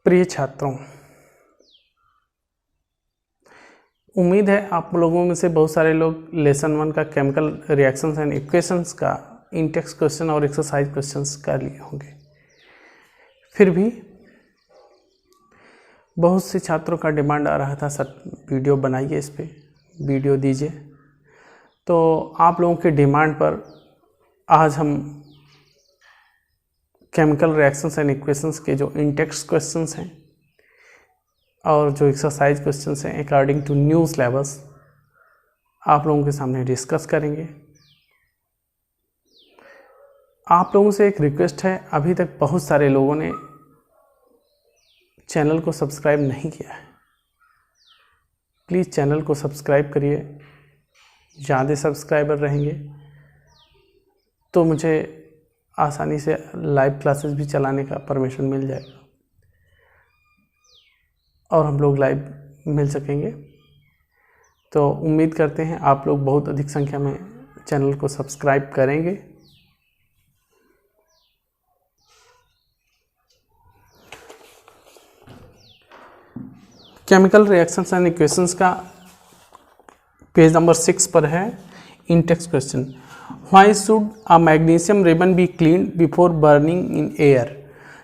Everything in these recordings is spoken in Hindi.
प्रिय छात्रों, उम्मीद है आप लोगों में से बहुत सारे लोग लेसन 1 का केमिकल रिएक्शंस एंड इक्वेशंस का इंटेक्स क्वेश्चन और एक्सरसाइज क्वेश्चंस कर लिए होंगे। फिर भी बहुत से छात्रों का डिमांड आ रहा था, सर वीडियो बनाइए, इस पे वीडियो दीजिए। तो आप लोगों के डिमांड पर आज हम केमिकल रिएक्शंस एंड इक्वेशंस के जो इंटेक्स क्वेश्चंस हैं और जो एक्सरसाइज क्वेश्चंस हैं अकॉर्डिंग टू न्यू सिलेबस आप लोगों के सामने डिस्कस करेंगे। आप लोगों से एक रिक्वेस्ट है, अभी तक बहुत सारे लोगों ने चैनल को सब्सक्राइब नहीं किया है। प्लीज़ चैनल को सब्सक्राइब करिए। ज़्यादा सब्सक्राइबर रहेंगे तो मुझे आसानी से लाइव क्लासेस भी चलाने का परमिशन मिल जाएगा और हम लोग लाइव मिल सकेंगे। तो उम्मीद करते हैं आप लोग बहुत अधिक संख्या में चैनल को सब्सक्राइब करेंगे। केमिकल रिएक्शंस एंड इक्वेशंस का पेज नंबर 6 पर है Intex question. Why should a magnesium ribbon be clean before burning in air.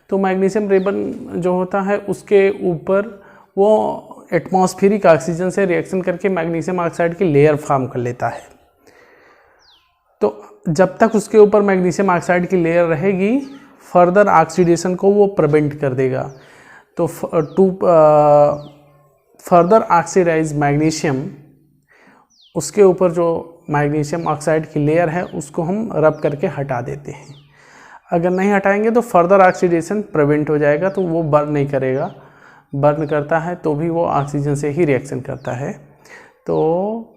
तो मैग्नीशियम रिबन जो होता है उसके ऊपर वो एटमॉस्फेरिक ऑक्सीजन से रिएक्शन करके मैग्नीशियम ऑक्साइड की लेयर फॉर्म कर लेता है। तो जब तक उसके ऊपर मैग्नीशियम ऑक्साइड की लेयर रहेगी फर्दर ऑक्सीडेशन को वो प्रिवेंट कर देगा। तो टू फर्दर ऑक्सीडाइज मैग्नीशियम, उसके ऊपर जो मैग्नीशियम ऑक्साइड की लेयर है उसको हम रब करके हटा देते हैं। अगर नहीं हटाएंगे तो फर्दर ऑक्सीडेशन प्रिवेंट हो जाएगा, तो वो बर्न नहीं करेगा। बर्न करता है तो भी वो ऑक्सीजन से ही रिएक्शन करता है। तो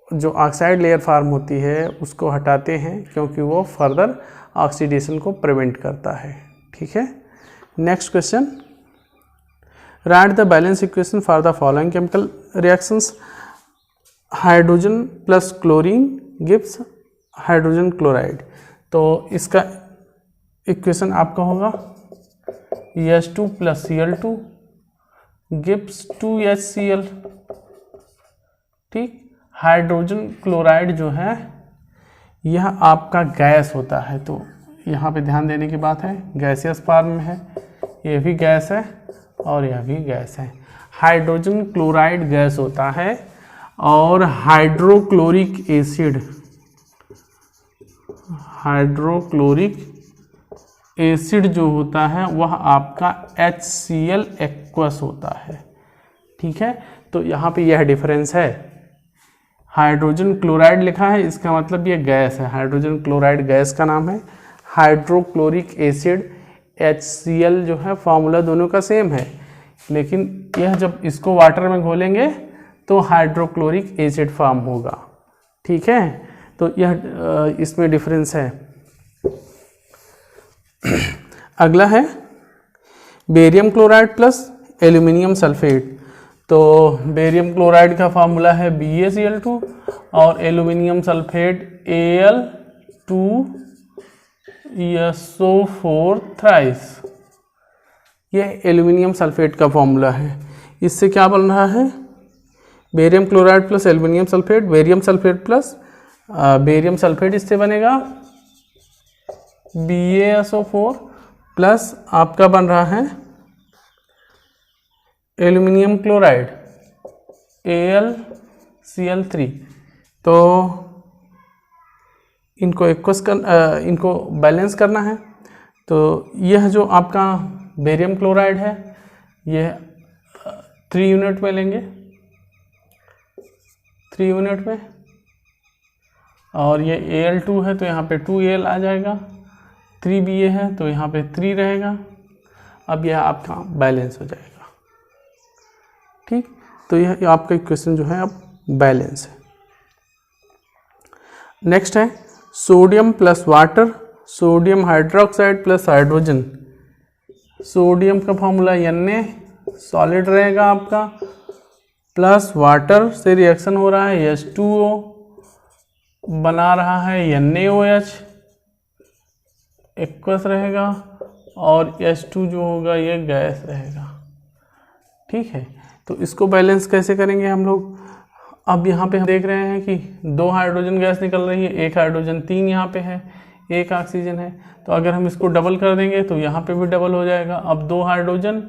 जो ऑक्साइड लेयर फॉर्म होती है उसको हटाते हैं क्योंकि वो फर्दर ऑक्सीडेशन को प्रिवेंट करता है। ठीक है, next question. Right the balance equation for the following chemical reactions. Hydrogen plus chlorine gives hydrogen chloride. तो इसका इक्वेशन आपका होगा H2 plus Cl2 gives 2HCl। ठीक, हाइड्रोजन क्लोराइड जो है यह आपका गैस होता है। तो यहाँ पे ध्यान देने की बात है, गैसियस फॉर्म में है, ये भी गैस है और यह भी गैस है। हाइड्रोजन क्लोराइड गैस होता है और हाइड्रोक्लोरिक एसिड, हाइड्रोक्लोरिक एसिड जो होता है वह आपका HCl एक्वस होता है। ठीक है, तो यहाँ पे यह डिफरेंस है। हाइड्रोजन क्लोराइड लिखा है, इसका मतलब ये गैस है। हाइड्रोजन क्लोराइड गैस का नाम है। हाइड्रोक्लोरिक एसिड HCl जो है फॉर्मूला दोनों का सेम है, लेकिन यह जब इसको वाटर में घोलेंगे तो हाइड्रोक्लोरिक एसिड फॉर्म होगा। ठीक है, तो यह इसमें डिफरेंस है। अगला है barium chloride plus aluminium sulphate. तो बेरियम क्लोराइड का फार्मूला है BaCl2 और एल्यूमिनियम सल्फेट Al2SO4 थ्राइस। यह एल्यूमिनियम सल्फेट का फार्मूला है। इससे क्या बन रहा है, barium chloride plus aluminium sulphate, barium sulphate plus barium sulphate, इससे बनेगा BaSO4 प्लस आपका बन रहा है एल्यूमिनियम क्लोराइड AlCl3। तो इनको इनको बैलेंस करना है। तो यह जो आपका बेरियम क्लोराइड है यह 3 यूनिट में लेंगे, 3 यूनिट में, और ये Al2 है तो यहाँ पे 2Al आ जाएगा, 3Ba है तो यहाँ पे 3 रहेगा। अब यह आपका बैलेंस हो जाएगा। ठीक, तो यह आपका इक्वेशन जो है अब बैलेंस है। नेक्स्ट है sodium plus water, sodium hydroxide plus hydrogen. Sodium का फॉर्मूला Na सॉलिड रहेगा आपका, प्लस वाटर से रिएक्शन हो रहा है H2O, बना रहा है NaOH, एक्वस रहेगा, और H2 जो होगा ये गैस रहेगा। ठीक है, तो इसको बैलेंस कैसे करेंगे हम लोग? अब यहाँ पे हम देख रहे हैं कि 2 हाइड्रोजन गैस निकल रही है, 1 हाइड्रोजन, 3 यहाँ पे है, 1 ऑक्सीजन है। तो अगर हम इसको डबल कर देंगे तो यहाँ पे भी डबल हो जाएगा। अब 2 हाइड्रोजन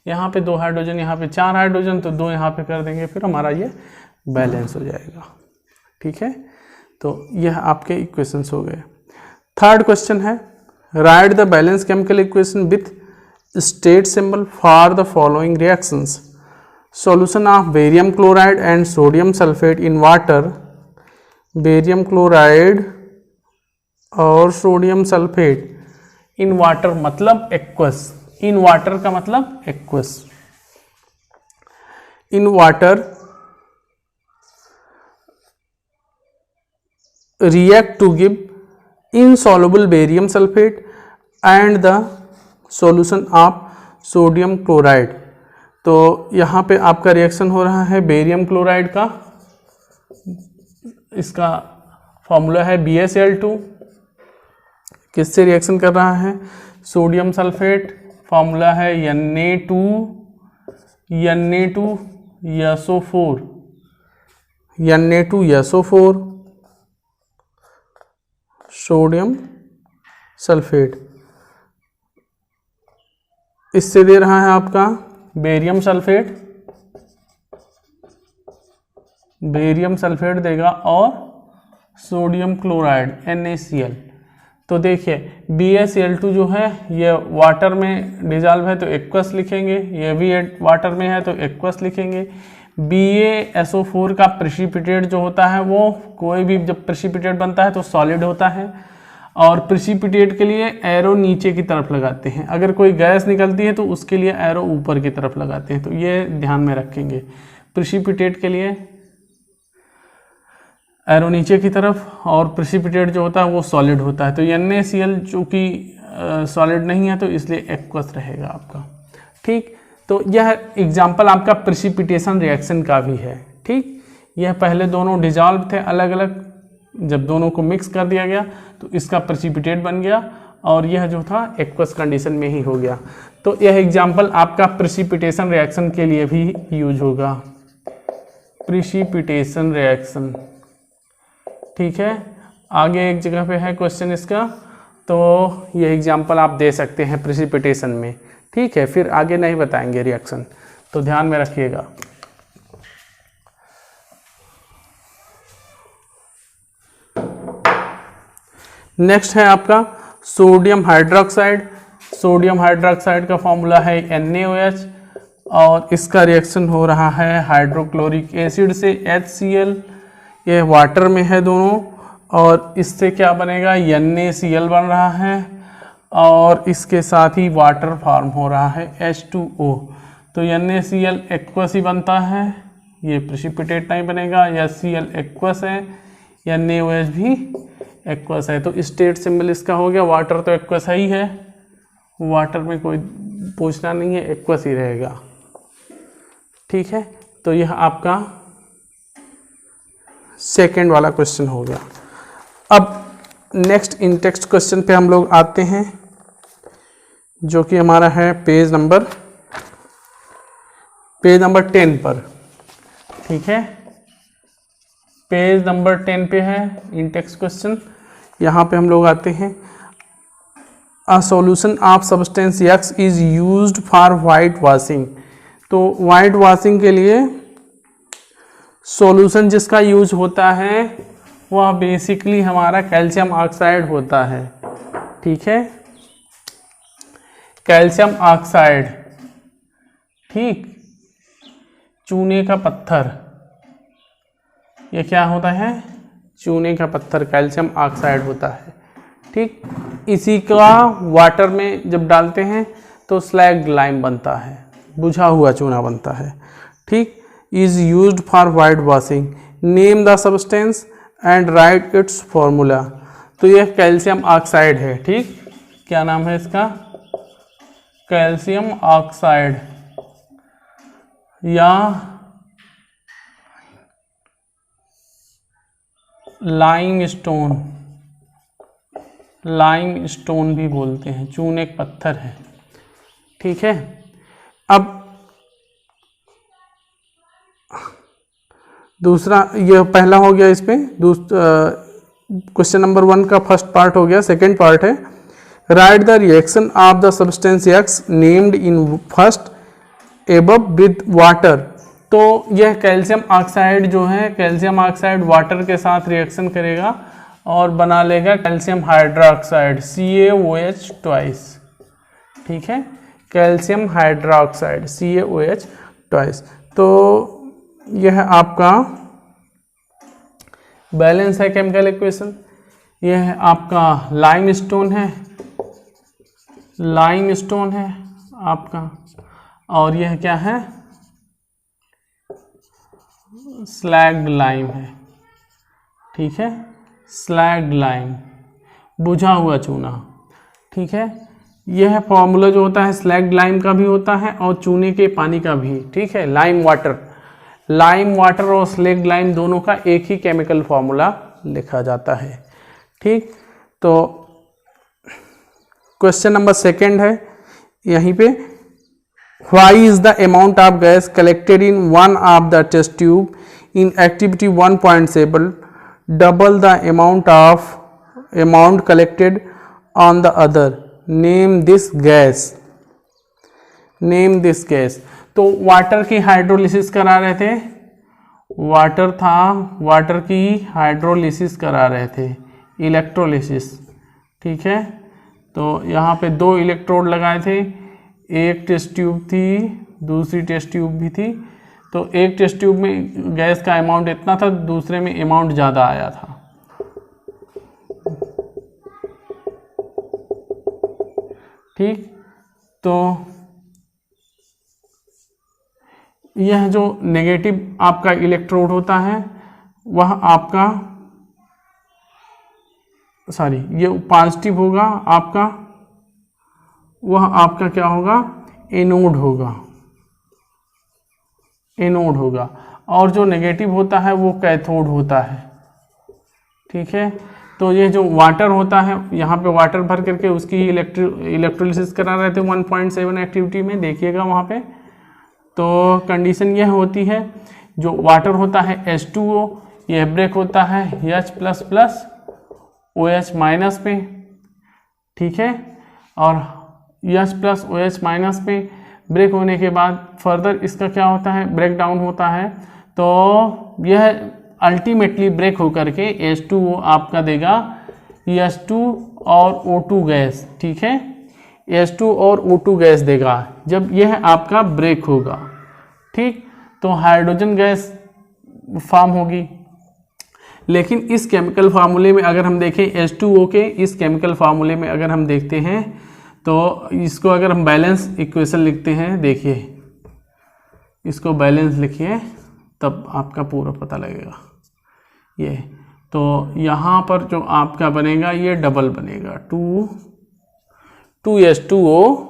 यहाँ पे, 2 हाइड्रोजन यहाँ पे, 4 हाइड्रोजन, तो 2 यहाँ पे कर देंगे, फिर हमारा ये बैलेंस हो जाएगा। ठीक है, तो यह आपके इक्वेशंस हो गए। थर्ड क्वेश्चन है, right the balance chemical equation with state symbol for the following reactions. Solution of barium chloride and sodium sulphate in water. Barium chloride और सोडियम सल्फेट इन वाटर मतलब एक्वस। इन वाटर का मतलब aqueous. In water react to give insoluble barium sulfate and the solution of sodium chloride। तो यहाँ पे आपका रिएक्शन हो रहा है बेरियम क्लोराइड का, इसका फॉर्मूला है BaCl2। किससे रिएक्शन कर रहा है? सोडियम सल्फेट, फॉर्मूला है Na2SO4, Na2SO4 सोडियम सल्फेट। इससे दे रहा है आपका बेरियम सल्फेट, बेरियम सल्फेट देगा और सोडियम क्लोराइड NaCl। तो देखिए BaCl2 जो है ये वाटर में डिजॉल्व है तो एक्वस लिखेंगे, ये भी वाटर में है तो एक्वस लिखेंगे। BaSO4 का प्रेसिपिटेट जो होता है वो कोई भी जब प्रेसिपिटेट बनता है तो सॉलिड होता है, और प्रेसिपिटेट के लिए एरो नीचे की तरफ लगाते हैं। अगर कोई गैस निकलती है तो उसके लिए एरो ऊपर की तरफ लगाते हैं, तो ये ध्यान में रखेंगे। प्रेसिपिटेट के लिए एरो नीचे की तरफ, और प्रेसिपिटेट जो होता है वो सॉलिड होता है। तो NaCl चूँकि सॉलिड नहीं है तो इसलिए एक्वस रहेगा आपका। ठीक, तो यह एग्जाम्पल आपका प्रेसिपिटेशन रिएक्शन का भी है। ठीक, यह पहले दोनों डिजॉल्व थे अलग अलग, जब दोनों को मिक्स कर दिया गया तो इसका प्रेसिपिटेट बन गया, और यह जो था एक्वस कंडीशन में ही हो गया। तो यह एग्जाम्पल आपका प्रेसिपिटेशन रिएक्शन के लिए भी यूज होगा, प्रेसिपिटेशन रिएक्शन। ठीक है, आगे एक जगह पे है क्वेश्चन इसका, तो यह एग्जाम्पल आप दे सकते हैं प्रेसिपिटेशन में। ठीक है, फिर आगे नहीं बताएंगे रिएक्शन, तो ध्यान में रखिएगा। नेक्स्ट है आपका सोडियम हाइड्रोक्साइड। सोडियम हाइड्रोक्साइड का फॉर्मूला है NaOH, और इसका रिएक्शन हो रहा है हाइड्रोक्लोरिक एसिड से HCl। ये वाटर में है दोनों, और इससे क्या बनेगा? NaCl बन रहा है, और इसके साथ ही वाटर फॉर्म हो रहा है H2O। तो NaCl एक्वस ही बनता है, ये प्रेसिपिटेट नहीं बनेगा। HCl एक्वस है, NaOH भी एक्वस है। तो स्टेट सिंबल इसका हो गया, वाटर तो एक्वस ही है, वाटर में कोई पूछना नहीं है, एक्वस ही रहेगा। ठीक है, तो यह आपका सेकेंड वाला क्वेश्चन हो गया। अब नेक्स्ट इन टेक्स्ट क्वेश्चन पे हम लोग आते हैं, जो कि हमारा है पेज नंबर 10 पर। ठीक है, पेज नंबर 10 पे है इन टेक्स्ट क्वेश्चन। यहाँ पे हम लोग आते हैं, a solution of substance X is used for white washing. तो वाइट वॉशिंग के लिए सॉल्यूशन जिसका यूज होता है वह बेसिकली हमारा कैल्शियम ऑक्साइड होता है। ठीक है, कैल्शियम ऑक्साइड, ठीक, चूने का पत्थर, ये क्या होता है? चूने का पत्थर, कैल्शियम ऑक्साइड होता है। ठीक, इसी का वाटर में जब डालते हैं तो स्लैग लाइम बनता है, बुझा हुआ चूना बनता है। ठीक, is used for white washing, name the substance and right it's formula. तो यह कैल्शियम ऑक्साइड है। ठीक, क्या नाम है इसका? कैल्शियम ऑक्साइड या लाइमस्टोन, लाइम स्टोन भी बोलते हैं, चून एक पत्थर है, ठीक है। अब दूसरा, ये पहला हो गया, इस पे क्वेश्चन नंबर 1 का फर्स्ट पार्ट हो गया। सेकंड पार्ट है right the reaction of the substance x named in first above with water. तो यह कैल्शियम ऑक्साइड जो है, कैल्शियम ऑक्साइड वाटर के साथ रिएक्शन करेगा और बना लेगा कैल्शियम हाइड्रोक्साइड CaOH ट्वाइस, ठीक है, कैल्शियम हाइड्रोक्साइड CaOH ट्वाइस। तो यह आपका बैलेंस है केमिकल इक्वेशन। यह आपका लाइम स्टोन है, लाइम स्टोन है आपका, और यह क्या है, स्लैग्ड लाइम है, ठीक है, स्लैग्ड लाइम, बुझा हुआ चूना, ठीक है। यह फॉर्मूला जो होता है स्लैग्ड लाइम का भी होता है और चूने के पानी का भी, ठीक है। लाइम वाटर और स्लैग्ड लाइम दोनों का एक ही केमिकल फॉर्मूला लिखा जाता है, ठीक। तो क्वेश्चन नंबर 2 है यहीं पे, why is the amount of gas collected in one of the test tube in activity 1.7 double the amount collected on the other, name this gas, name this gas. तो वाटर की हाइड्रोलिसिस करा रहे थे, वाटर की हाइड्रोलिसिस करा रहे थे, इलेक्ट्रोलिसिस, ठीक है। तो यहाँ पे 2 इलेक्ट्रोड लगाए थे, एक टेस्ट ट्यूब थी, दूसरी टेस्ट ट्यूब भी थी। तो एक टेस्ट ट्यूब में गैस का अमाउंट इतना था, दूसरे में अमाउंट ज़्यादा आया था, ठीक। तो यह जो नेगेटिव आपका इलेक्ट्रोड होता है वह आपका, सॉरी, ये पॉजिटिव होगा आपका, वह आपका क्या होगा, एनोड होगा, एनोड होगा, और जो नेगेटिव होता है वो कैथोड होता है, ठीक है। तो ये जो वाटर होता है, यहाँ पे वाटर भर करके उसकी इलेक्ट्रोलिसिस करा रहे थे 1.7 एक्टिविटी में, देखिएगा वहाँ पे। तो कंडीशन यह होती है, जो वाटर होता है H2O, यह ब्रेक होता है H++ OH- पे, ठीक है। और H+OH- पे ब्रेक होने के बाद फर्दर इसका क्या होता है, ब्रेक डाउन होता है। तो यह अल्टीमेटली ब्रेक होकर के H2O आपका देगा H2 और O2 गैस, ठीक है, H2 और O2 गैस देगा जब यह आपका ब्रेक होगा, ठीक। तो हाइड्रोजन गैस फॉर्म होगी। लेकिन इस केमिकल फार्मूले में अगर हम देखें, H2O के इस केमिकल फार्मूले में अगर हम देखते हैं, तो इसको अगर हम बैलेंस इक्वेशन लिखते हैं, देखिए इसको बैलेंस लिखिए तब आपका पूरा पता लगेगा। ये तो यहाँ पर जो आपका बनेगा ये डबल बनेगा, 2H2O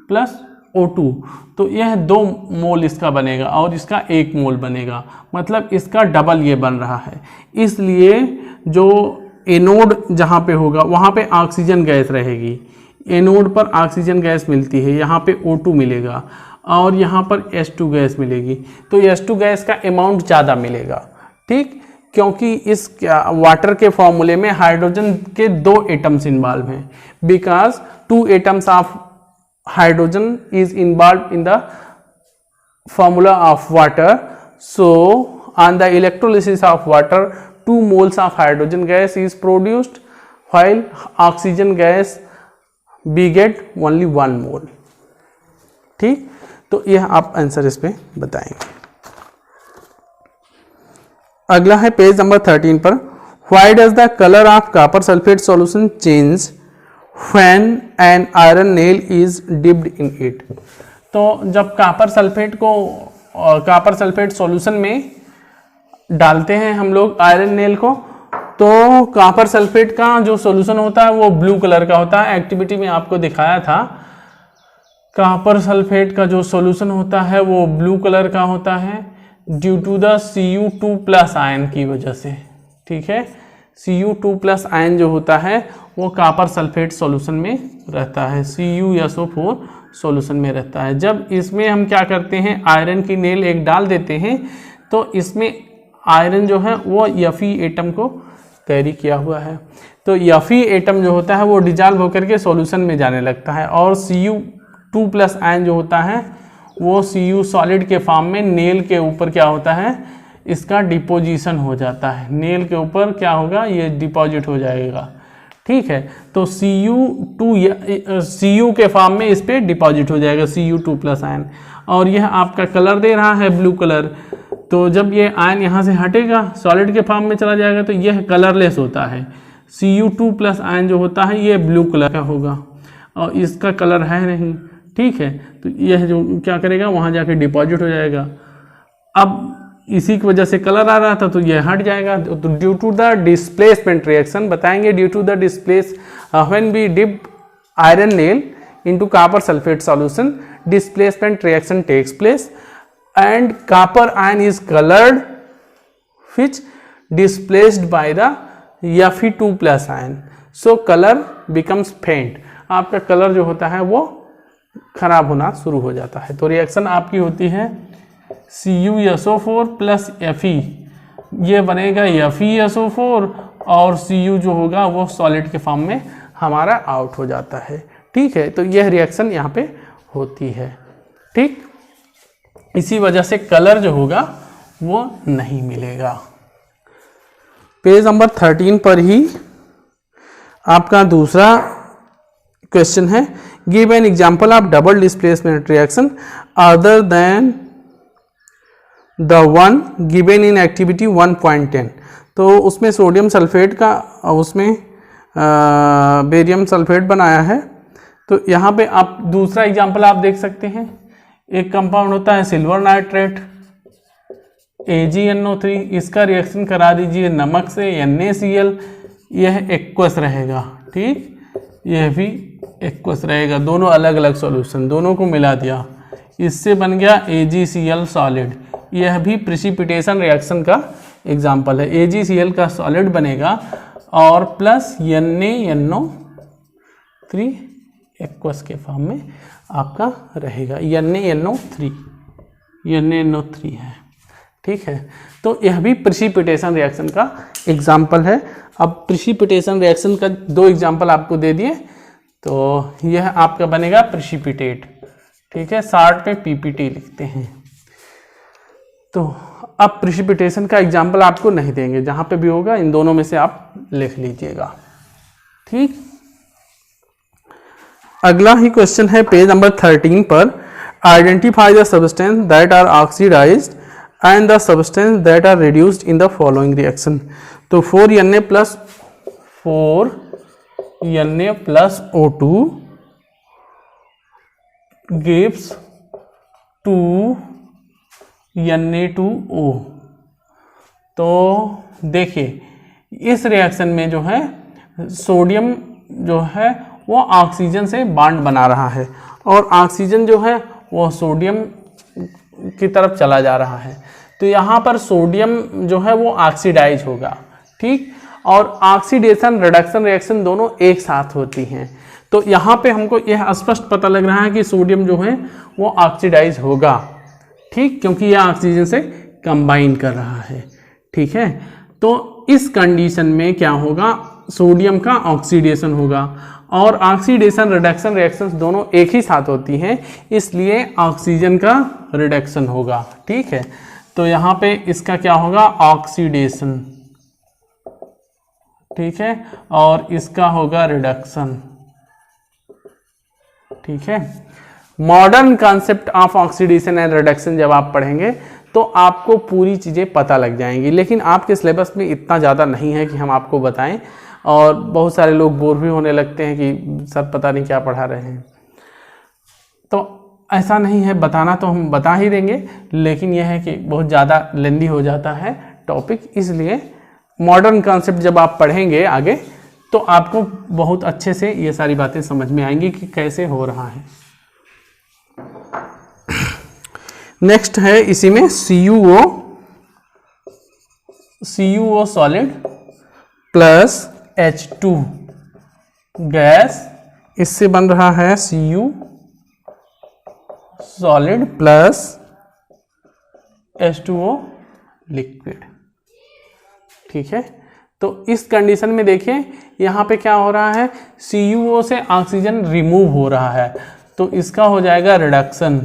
प्लस O2, तो यह 2 मोल इसका बनेगा और इसका 1 मोल बनेगा, मतलब इसका डबल ये बन रहा है। इसलिए जो एनोड जहाँ पे होगा वहाँ पे ऑक्सीजन गैस रहेगी, एनोड पर ऑक्सीजन गैस मिलती है, यहाँ पे O2 मिलेगा और यहाँ पर H2 गैस मिलेगी। तो H2 गैस का अमाउंट ज़्यादा मिलेगा, ठीक, क्योंकि इस वाटर के फॉर्मूले में हाइड्रोजन के 2 एटम्स इन्वॉल्व हैं, because 2 atoms of hydrogen is involve in the formula of water. So on the electrolysis of water 2 moles of hydrogen gas is produced while oxygen gas beget only 1 mole, ठीक। तो यह आप आंसर इस पे बताएंगे। अगला है पेज नंबर 13 पर, why does the colour of copper sulphate solution change when an iron nail is dipped in it. तो जब कॉपर सल्फेट सॉल्यूशन में डालते हैं हम लोग आयरन नेल को, तो कॉपर सल्फेट का जो सॉल्यूशन होता है वो ब्लू कलर का होता है। एक्टिविटी में आपको दिखाया था, कॉपर सल्फेट का जो सॉल्यूशन होता है वो ब्लू कलर का होता है due to the Cu2+ ion की वजह से, ठीक है। Cu2+ आयन जो होता है वो कॉपर सल्फेट सॉल्यूशन में रहता है, CuSO4 सॉल्यूशन में रहता है। जब इसमें हम क्या करते हैं, आयरन की नेल एक डाल देते हैं तो इसमें आयरन जो है वो Fe एटम को कैरी किया हुआ है, तो Fe एटम जो होता है वो डिजॉल्व होकर के सॉल्यूशन में जाने लगता है, और Cu2+ आयन जो होता है वो Cu सॉलिड के फॉर्म में नेल के ऊपर क्या होता है, इसका डिपोजिशन हो जाता है। नेल के ऊपर क्या होगा, ये डिपॉजिट हो जाएगा। ठीक है, तो Cu के फॉर्म में इस पे डिपॉजिट हो जाएगा Cu2+ आयन, और यह आपका कलर दे रहा है ब्लू कलर। तो जब ये आयन यहाँ से हटेगा सॉलिड के फॉर्म में चला जाएगा तो यह कलरलेस होता है। Cu2+ आयन जो होता है ये ब्लू कलर का होगा और इसका कलर है नहीं। ठीक है, तो यह जो क्या करेगा वहाँ जाके डिपॉजिट हो जाएगा। अब इसी की वजह से कलर आ रहा था तो यह हट जाएगा। तो due to the displacement reaction बताएंगे, due to the displace when we dip iron nail into copper sulphate solution, displacement reaction takes place and copper ion is colored which displaced by the Fe2+ ion, so color becomes faint। आपका कलर जो होता है वो खराब होना शुरू हो जाता है। तो रिएक्शन आपकी होती है CuSO4 + Fe, ये बनेगा FeSO4 और Cu जो होगा वो सॉलिड के फॉर्म में हमारा आउट हो जाता है। ठीक है, तो यह रिएक्शन यहाँ पे होती है। ठीक, इसी वजह से कलर जो होगा वो नहीं मिलेगा। पेज नंबर 13 पर ही आपका दूसरा क्वेश्चन है, give an example of double displacement reaction other than the one given in activity 1.10। तो उसमें सोडियम सल्फेट का, उसमें बेरियम सल्फेट बनाया है। तो यहाँ पे आप दूसरा एग्जांपल आप देख सकते हैं, एक कंपाउंड होता है सिल्वर नाइट्रेट AgNO3, इसका रिएक्शन करा दीजिए नमक से NaCl, यह एक्वस रहेगा। ठीक, यह भी एक्वस रहेगा, दोनों अलग अलग सॉल्यूशन, दोनों को मिला दिया, इससे बन गया AgCl सॉलिड। यह भी प्रेसिपिटेशन रिएक्शन का एग्जाम्पल है। AgCl का सॉलिड बनेगा और प्लस NaNO3 एक्वस के फॉर्म में आपका रहेगा, NaNO3 है। ठीक है, तो यह भी प्रेसिपिटेशन रिएक्शन का एग्जाम्पल है। अब प्रेसिपिटेशन रिएक्शन का दो एग्जाम्पल आपको दे दिए, तो यह आपका बनेगा प्रेसिपिटेट। ठीक है, शार्ट में PPT लिखते हैं। तो अब प्रेसिपिटेशन का एग्जाम्पल आपको नहीं देंगे, जहाँ पे भी होगा इन दोनों में से आप लिख लीजिएगा। ठीक, अगला ही क्वेश्चन है पेज नंबर 13 पर, identify the substance that are oxidised and the substance that are reduced in the following reaction. तो 4Na + O2 gives 2Na2O। तो देखिए इस रिएक्शन में जो है सोडियम जो है वो ऑक्सीजन से बॉन्ड बना रहा है और ऑक्सीजन जो है वो सोडियम की तरफ चला जा रहा है। तो यहाँ पर सोडियम जो है वो ऑक्सीडाइज होगा। ठीक, और ऑक्सीडेशन रिडक्शन रिएक्शन दोनों एक साथ होती हैं। तो यहाँ पे हमको यह स्पष्ट पता लग रहा है कि सोडियम जो है वो ऑक्सीडाइज होगा। ठीक, क्योंकि यह ऑक्सीजन से कंबाइन कर रहा है। ठीक है, तो इस कंडीशन में क्या होगा, सोडियम का ऑक्सीडेशन होगा और ऑक्सीडेशन रिडक्शन रिएक्शंस दोनों एक ही साथ होती हैं, इसलिए ऑक्सीजन का रिडक्शन होगा। ठीक है, तो यहाँ पे इसका क्या होगा, ऑक्सीडेशन। ठीक है, और इसका होगा रिडक्शन। ठीक है, modern concept of oxidation and reduction जब आप पढ़ेंगे तो आपको पूरी चीज़ें पता लग जाएंगी, लेकिन आपके सिलेबस में इतना ज़्यादा नहीं है कि हम आपको बताएं, और बहुत सारे लोग बोर भी होने लगते हैं कि सर पता नहीं क्या पढ़ा रहे हैं। तो ऐसा नहीं है, बताना तो हम बता ही देंगे, लेकिन यह है कि बहुत ज़्यादा लेंदी हो जाता है टॉपिक, इसलिए मॉडर्न कॉन्सेप्ट जब आप पढ़ेंगे आगे तो आपको बहुत अच्छे से ये सारी बातें समझ में आएंगी कि कैसे हो रहा है। नेक्स्ट है इसी में CuO solid plus H2 gas, इससे बन रहा है Cu solid plus H2O liquid. ठीक है, तो इस कंडीशन में देखिए यहाँ पे क्या हो रहा है, CuO से ऑक्सीजन रिमूव हो रहा है, तो इसका हो जाएगा रिडक्शन।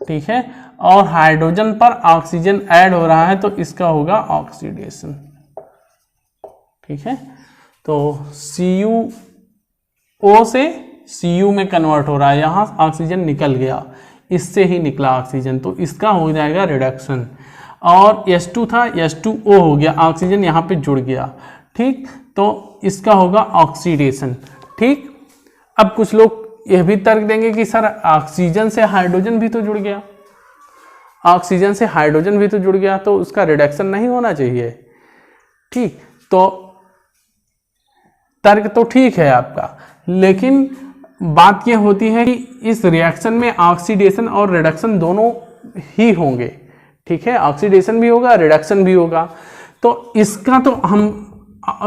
ठीक है, और हाइड्रोजन पर ऑक्सीजन ऐड हो रहा है, तो इसका होगा ऑक्सीडेशन। ठीक है, तो CuO से Cu में कन्वर्ट हो रहा है, यहाँ ऑक्सीजन निकल गया, इससे ही निकला ऑक्सीजन, तो इसका हो जाएगा रिडक्शन। और H2 था, H2O हो गया, ऑक्सीजन यहाँ पे जुड़ गया। ठीक, तो इसका होगा ऑक्सीडेशन। ठीक, अब कुछ लोग यह भी तर्क देंगे कि सर ऑक्सीजन से हाइड्रोजन भी तो जुड़ गया, ऑक्सीजन से हाइड्रोजन भी तो जुड़ गया, तो उसका रिडक्शन नहीं होना चाहिए। ठीक, तो तर्क तो ठीक है आपका, लेकिन बात यह होती है कि इस रिएक्शन में ऑक्सीडेशन और रिडक्शन दोनों ही होंगे। ठीक है, ऑक्सीडेशन भी होगा, रिडक्शन भी होगा, तो इसका तो हम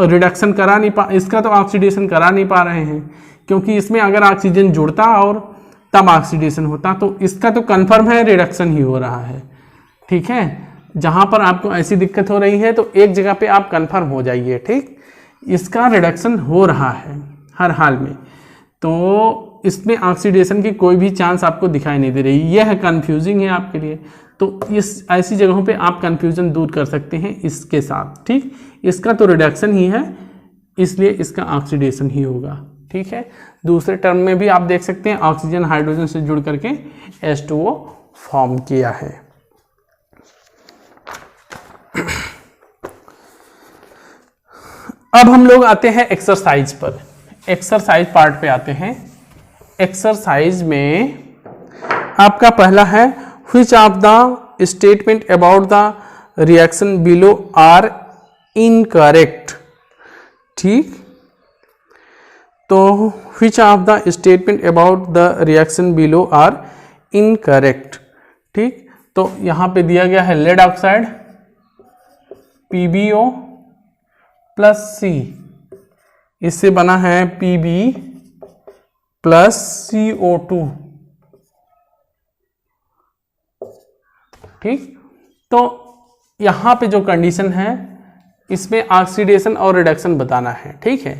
रिडक्शन करा नहीं इसका तो ऑक्सीडेशन करा नहीं पा रहे हैं, क्योंकि इसमें अगर ऑक्सीजन जुड़ता और तब ऑक्सीडेशन होता, तो इसका तो कंफर्म है रिडक्शन ही हो रहा है। ठीक है, जहां पर आपको ऐसी दिक्कत हो रही है तो एक जगह पे आप कंफर्म हो जाइए। ठीक, इसका रिडक्शन हो रहा है हर हाल में, तो इसमें ऑक्सीडेशन की कोई भी चांस आपको दिखाई नहीं दे रही। यह कंफ्यूजिंग है आपके लिए, तो इस ऐसी जगहों पे आप कंफ्यूजन दूर कर सकते हैं इसके साथ। ठीक, इसका तो रिडक्शन ही है, इसलिए इसका ऑक्सीडेशन ही होगा। ठीक है, दूसरे टर्म में भी आप देख सकते हैं ऑक्सीजन हाइड्रोजन से जुड़ करके H2O फॉर्म किया है। अब हम लोग आते हैं एक्सरसाइज पर, एक्सरसाइज पार्ट पे आते हैं। एक्सरसाइज में आपका पहला है which of the statement about the reaction below are incorrect. ठीक, तो which of the statement about the reaction below are incorrect. ठीक, तो यहां पे दिया गया है lead oxide PbO plus C, इससे बना है Pb प्लस CO2। ठीक, तो यहां पे जो कंडीशन है इसमें ऑक्सीडेशन और रिडक्शन बताना है। ठीक है,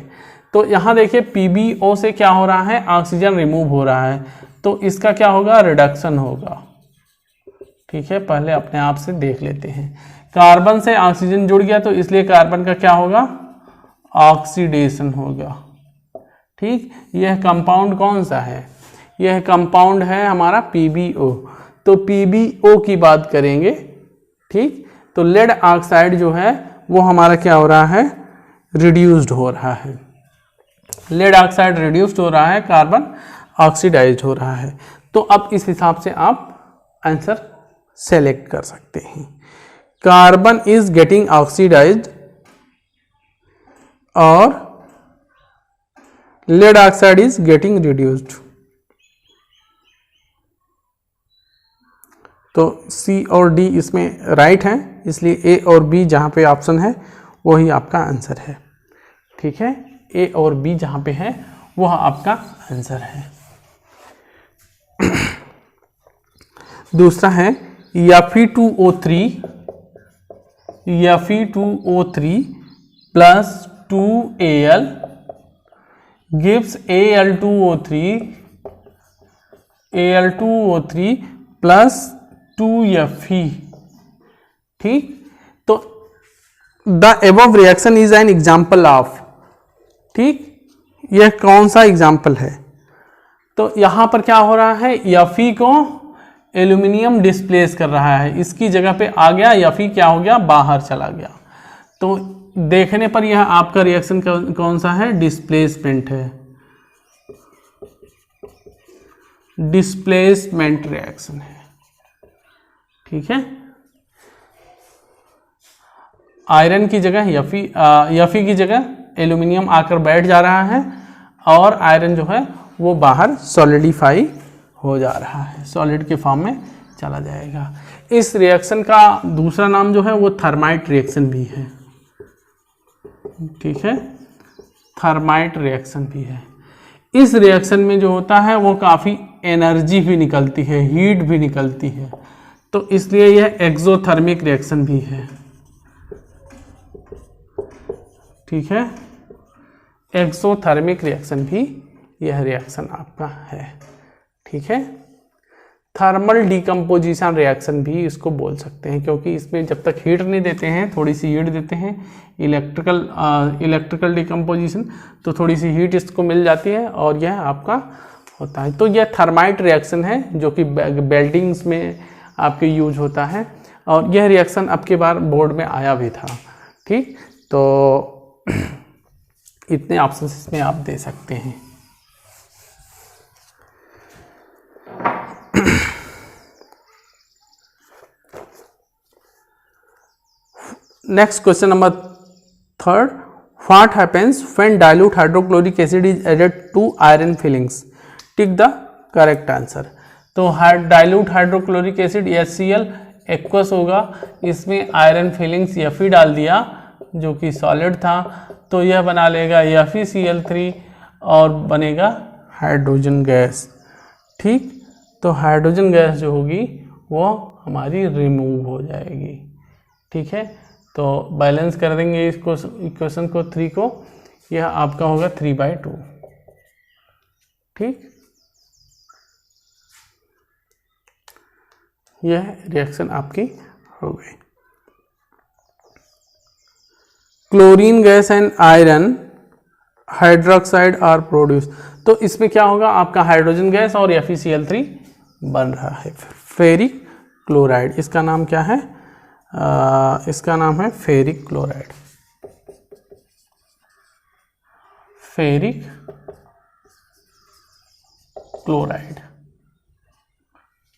तो यहां देखिए PbO से क्या हो रहा है, ऑक्सीजन रिमूव हो रहा है, तो इसका क्या होगा, रिडक्शन होगा। ठीक है, पहले अपने आप से देख लेते हैं। कार्बन से ऑक्सीजन जुड़ गया, तो इसलिए कार्बन का क्या होगा, ऑक्सीडेशन होगा। ठीक, यह कंपाउंड कौन सा है, यह कंपाउंड है हमारा PbO, तो PbO की बात करेंगे। ठीक, तो लेड ऑक्साइड जो है वो हमारा क्या हो रहा है, रिड्यूस्ड हो रहा है, लेड ऑक्साइड रिड्यूस्ड हो रहा है, कार्बन ऑक्सीडाइज्ड हो रहा है। तो अब इस हिसाब से आप आंसर सेलेक्ट कर सकते हैं। कार्बन इज गेटिंग ऑक्सीडाइज्ड और lead oxide is getting reduced, तो C और D इसमें राइट है, इसलिए A और B जहां पे ऑप्शन है वही आपका आंसर है। ठीक है, A और B जहां पे है वह आपका आंसर है। दूसरा है Fe2O3 plus 2Al gives Al2O3 plus 2Fe। ठीक, तो the above reaction is an example of. ठीक, यह कौन सा एग्जाम्पल है, तो यहां पर क्या हो रहा है, Fe को एल्यूमिनियम डिस्प्लेस कर रहा है, इसकी जगह पे आ गया, Fe क्या हो गया, बाहर चला गया। तो देखने पर यह आपका रिएक्शन कौन सा है, डिस्प्लेसमेंट है, डिस्प्लेसमेंट रिएक्शन है। ठीक है, आयरन की जगह Fe की जगह एल्यूमिनियम आकर बैठ जा रहा है और आयरन जो है वो बाहर सॉलिडिफाई हो जा रहा है, सॉलिड के फॉर्म में चला जाएगा। इस रिएक्शन का दूसरा नाम जो है वो थर्माइट रिएक्शन भी है। ठीक है, थर्माइट रिएक्शन भी है। इस रिएक्शन में जो होता है वो काफ़ी एनर्जी भी निकलती है, हीट भी निकलती है, तो इसलिए यह एक्सोथर्मिक रिएक्शन भी है। ठीक है, एक्सोथर्मिक रिएक्शन भी यह रिएक्शन आपका है। ठीक है, थर्मल डिकम्पोजिशन रिएक्शन भी इसको बोल सकते हैं, क्योंकि इसमें जब तक हीट नहीं देते हैं, थोड़ी सी हीट देते हैं, इलेक्ट्रिकल डिकम्पोजिशन, तो थोड़ी सी हीट इसको मिल जाती है और यह आपका होता है। तो यह थर्माइट रिएक्शन है जो कि वेल्डिंग्स में आपके यूज होता है, और यह रिएक्शन अब की बार बोर्ड में आया भी था। ठीक, तो इतने ऑप्शन इसमें आप दे सकते हैं। Next question number 3rd. What happens when dilute hydrochloric acid is added to iron fillings? Tick the correct answer. तो dilute hydrochloric acid HCl aqueous होगा, इसमें आयरन फिलिंग्स Fe डाल दिया जो कि सॉलिड था, तो यह बना लेगा FeCl3 और बनेगा हाइड्रोजन गैस। ठीक, तो हाइड्रोजन गैस जो होगी वो हमारी रिमूव हो जाएगी। ठीक है, तो बैलेंस कर देंगे इसको, इक्वेशन को 3 को, यह आपका होगा 3/2। ठीक, यह रिएक्शन आपकी हो गई। Chlorine gas and iron hydroxide are produce, तो इसमें क्या होगा, आपका हाइड्रोजन गैस और FeCl3 बन रहा है। फेरिक क्लोराइड, इसका नाम क्या है, इसका नाम है फेरिक क्लोराइड। Ferric chloride.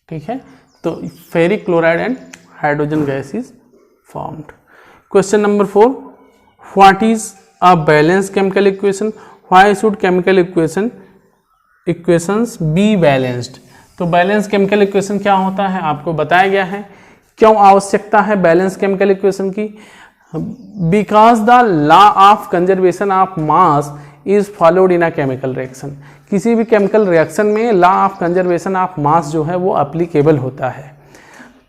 ठीक है, तो ferric chloride and hydrogen gas is formed. Question number 4, what is a balance chemical equation, why should chemical equations be balanced. तो बैलेंस केमिकल इक्वेशन क्या होता है आपको बताया गया है। क्यों आवश्यकता है बैलेंस केमिकल इक्वेशन की, because the law of conservation of mass is followed in a chemical reaction. किसी भी केमिकल रिएक्शन में लॉ ऑफ कंजर्वेशन ऑफ मास जो है वो अप्लीकेबल होता है।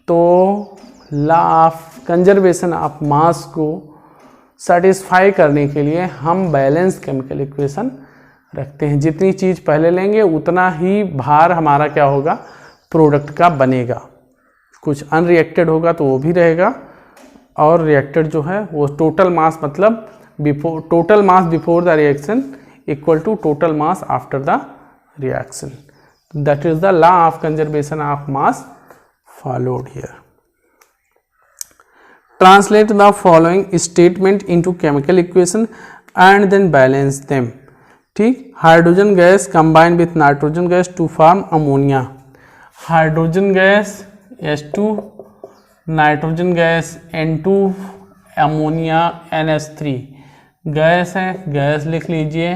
तो लॉ ऑफ कंजर्वेशन ऑफ मास को सेटिस्फाई करने के लिए हम बैलेंस केमिकल इक्वेशन रखते हैं। जितनी चीज़ पहले लेंगे उतना ही भार हमारा क्या होगा, प्रोडक्ट का बनेगा। कुछ अनरिएक्टेड होगा तो वो भी रहेगा, और रिएक्टेड जो है वो टोटल मास, मतलब total mass before the reaction equal to total mass after the reaction. That is the law of conservation of mass followed here. Translate the following statement into chemical equation and then balance them. ठीक, hydrogen gas combine with nitrogen gas to form ammonia. Hydrogen gas H2, nitrogen gas N2, ammonia NH3 gas है, गैस लिख लीजिए।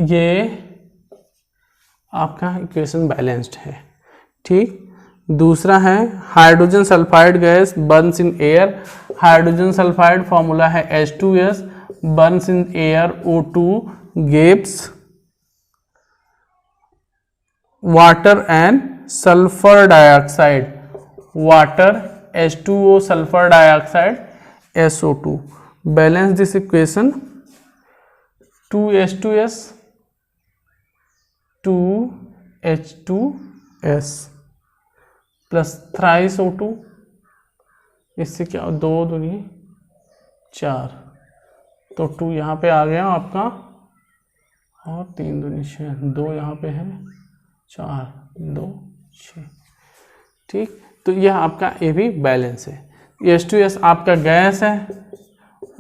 ये आपका इक्वेशन बैलेंस्ड है। ठीक, दूसरा है hydrogen sulphide gas Burns in air. Hydrogen sulphide formula है H2S, Burns in air O2 gives water and sulfur dioxide, water H2O, sulfur dioxide SO2. Balance this equation, 2H2S 2H2S plus thrice O2, इससे क्या 2 दूनी 4, तो 2 यहाँ पे आ गया आपका, और 3 दूनी 6, 2 यहाँ पे है, 4 2 6। ठीक, तो यह आपका ए भी बैलेंस है। H2S आपका गैस है,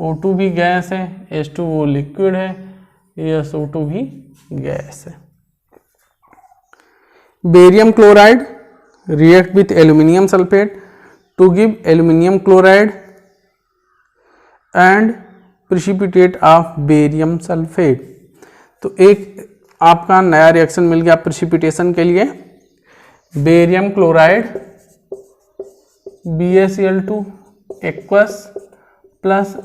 O2 भी गैस है, H2O लिक्विड है, SO2 भी गैस है। Barium chloride react with aluminium sulphate to give aluminium chloride and precipitate of barium sulphate. तो एक आपका नया रिएक्शन मिल गया प्रेसिपिटेशन के लिए। Barium chloride BaCl2 aqueous plus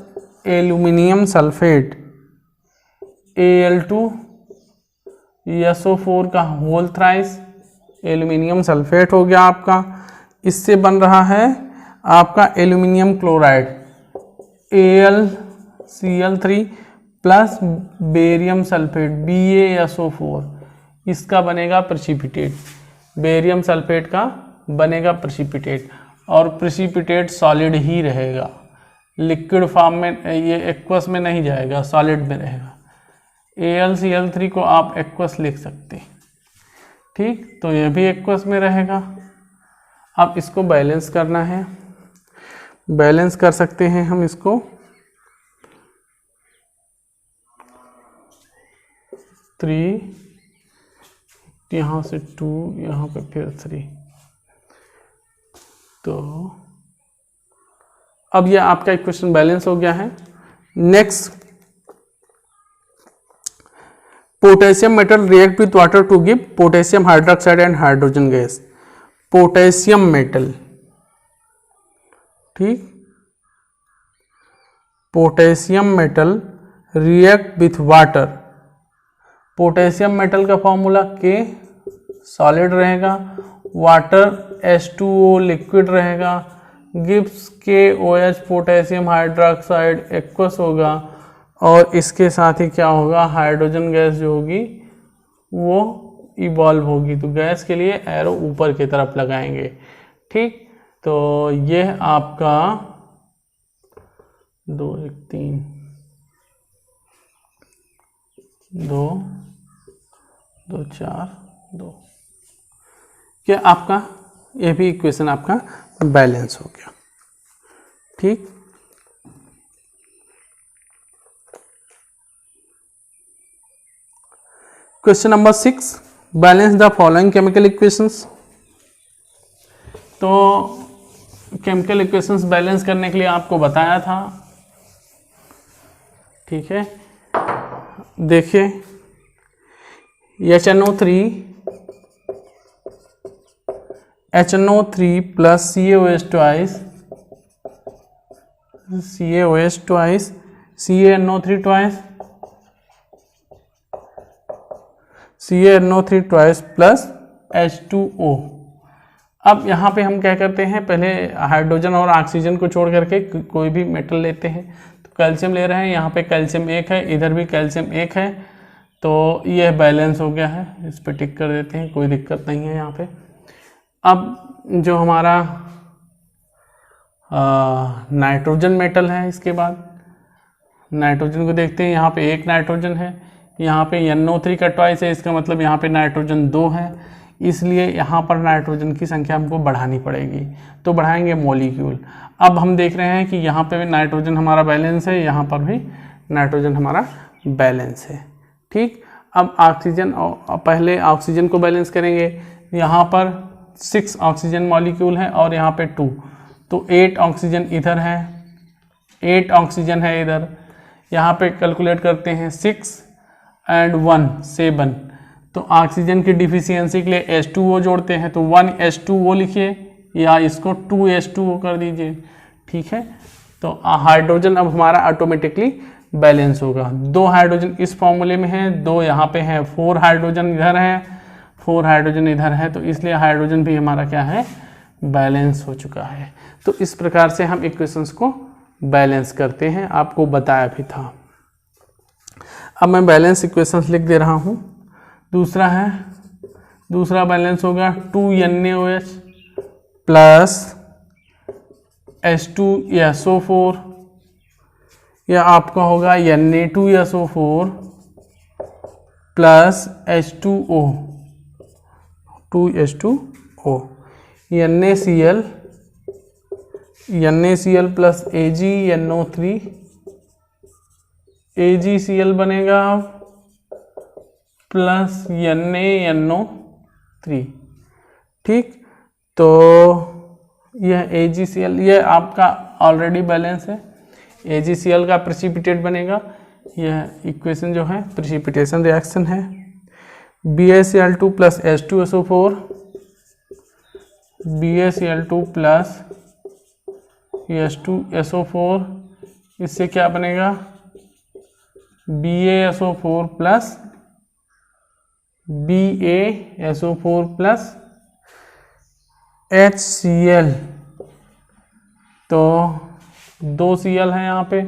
aluminium sulphate Al2SO4 का होल थ्राइस, एल्यूमिनियम सल्फेट हो गया आपका। इससे बन रहा है आपका aluminium chloride AlCl3 plus barium sulphate BaSO4, इसका बनेगा प्रेसिपिटेट, बेरियम सल्फेट का बनेगा प्रेसिपिटेट, और प्रेसिपिटेट सॉलिड ही रहेगा, लिक्विड फॉर्म में, ये एक्वस में नहीं जाएगा, सॉलिड में रहेगा। AlCl3 को आप एक्वस लिख सकते हैं, ठीक, तो ये भी एक्वस में रहेगा। अब इसको बैलेंस करना है, बैलेंस कर सकते हैं हम इसको। थ्री, यहाँ से 2, यहाँ पे फिर 3, तो अब यह आपका इक्वेशन बैलेंस हो गया है। Next, potassium metal react with water to give potassium hydroxide and hydrogen gas. Potassium metal, ठीक, potassium metal react with water. Potassium metal का फॉर्मूला K सॉलिड रहेगा, वाटर H2O लिक्विड रहेगा, gives KOH potassium hydroxide aqueous होगा, और इसके साथ ही क्या होगा, हाइड्रोजन गैस जो होगी वो इवॉल्व होगी। तो गैस के लिए एरो ऊपर की तरफ लगाएंगे, ठीक। तो ये आपका 2 1 3 2 2 4 2, क्या आपका ये भी इक्वेशन आपका बैलेंस हो गया, ठीक। Question number 6, balance the following chemical equations. तो केमिकल इक्वेशंस बैलेंस करने के लिए आपको बताया था, ठीक है। देखिए, HNO3 plus CaOH twice, CaNO3 twice, CaNO3 twice plus H2O। अब यहाँ पे हम क्या करते हैं, पहले हाइड्रोजन और ऑक्सीजन को छोड़ करके कोई भी मेटल लेते हैं। तो कैल्शियम ले रहे हैं, यहाँ पे कैल्शियम 1 है, इधर भी कैल्शियम 1 है, तो ये बैलेंस हो गया है, इस पर टिक कर देते हैं, कोई दिक्कत नहीं है यहाँ पे। अब जो हमारा नाइट्रोजन मेटल है, इसके बाद नाइट्रोजन को देखते हैं। यहाँ पे 1 नाइट्रोजन है, यहाँ पे NO3 का ट्वाइस है, इसका मतलब यहाँ पे नाइट्रोजन 2 है, इसलिए यहाँ पर नाइट्रोजन की संख्या हमको बढ़ानी पड़ेगी, तो बढ़ाएंगे मॉलिक्यूल। अब हम देख रहे हैं कि यहाँ पे भी नाइट्रोजन हमारा बैलेंस है, यहाँ पर भी नाइट्रोजन हमारा बैलेंस है, ठीक। अब ऑक्सीजन, पहले ऑक्सीजन को बैलेंस करेंगे। यहाँ पर 6 ऑक्सीजन मॉलिक्यूल है और यहाँ पे 2, तो 8 ऑक्सीजन इधर है, 8 ऑक्सीजन है इधर। यहाँ पे कैलकुलेट करते हैं, 6 and 1 7, तो ऑक्सीजन की डिफिशियंसी के लिए H2O जोड़ते हैं, तो 1H2O लिखिए, या इसको 2H2O कर दीजिए, ठीक है। तो हाइड्रोजन अब हमारा ऑटोमेटिकली बैलेंस होगा। 2 हाइड्रोजन इस फॉर्मूले में है, 2 यहाँ पे है, 4 हाइड्रोजन इधर है, 4 हाइड्रोजन इधर है, तो इसलिए हाइड्रोजन भी हमारा क्या है, बैलेंस हो चुका है। तो इस प्रकार से हम इक्वेशंस को बैलेंस करते हैं, आपको बताया भी था। अब मैं बैलेंस इक्वेशंस लिख दे रहा हूँ। दूसरा बैलेंस होगा 2NaOH प्लस H2SO4, या आपका होगा Na2SO4 plus H2O, 2H2O, NaCl plus AgNO3, AgCl बनेगा प्लस NaNO3, ठीक। तो यह AgCl, यह आपका ऑलरेडी बैलेंस है, AgCl का प्रेसिपिटेट बनेगा। यह इक्वेशन जो है प्रेसिपिटेशन रिएक्शन है। BaCl2 plus H2SO4, BaCl2 plus H2SO4, इससे क्या बनेगा BaSO4 plus BaSO4 plus HCl। तो 2 Cl है यहाँ पे,